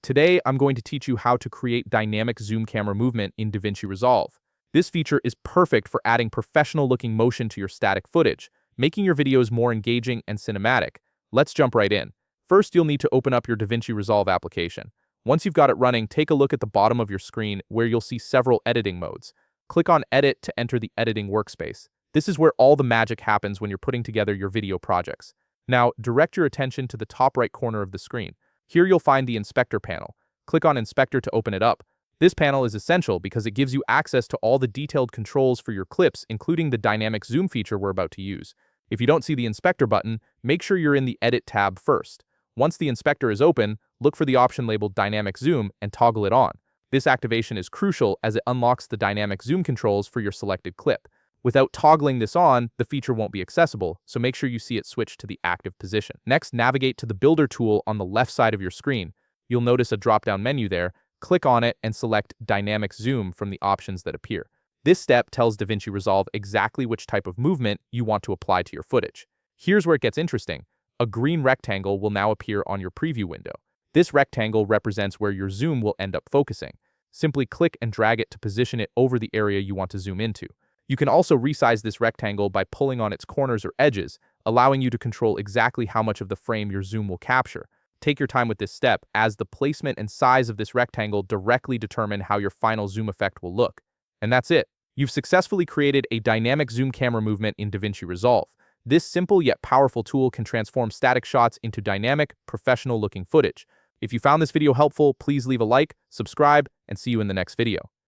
Today, I'm going to teach you how to create dynamic zoom camera movement in Davinci Resolve. This feature is perfect for adding professional-looking motion to your static footage, making your videos more engaging and cinematic. Let's jump right in. First, you'll need to open up your Davinci Resolve application. Once you've got it running, take a look at the bottom of your screen where you'll see several editing modes. Click on Edit to enter the editing workspace. This is where all the magic happens when you're putting together your video projects. Now, direct your attention to the top right corner of the screen. Here you'll find the Inspector panel. Click on Inspector to open it up. This panel is essential because it gives you access to all the detailed controls for your clips, including the dynamic zoom feature we're about to use. If you don't see the Inspector button, make sure you're in the Edit tab first. Once the Inspector is open, look for the option labeled Dynamic Zoom and toggle it on. This activation is crucial as it unlocks the dynamic zoom controls for your selected clip. Without toggling this on, the feature won't be accessible, so make sure you see it switch to the active position. Next, navigate to the Builder tool on the left side of your screen. You'll notice a drop-down menu there. Click on it and select Dynamic Zoom from the options that appear. This step tells Davinci Resolve exactly which type of movement you want to apply to your footage. Here's where it gets interesting. A green rectangle will now appear on your preview window. This rectangle represents where your zoom will end up focusing. Simply click and drag it to position it over the area you want to zoom into. You can also resize this rectangle by pulling on its corners or edges, allowing you to control exactly how much of the frame your zoom will capture. Take your time with this step, as the placement and size of this rectangle directly determine how your final zoom effect will look. And that's it. You've successfully created a dynamic zoom camera movement in Davinci Resolve. This simple yet powerful tool can transform static shots into dynamic, professional-looking footage. If you found this video helpful, please leave a like, subscribe, and see you in the next video.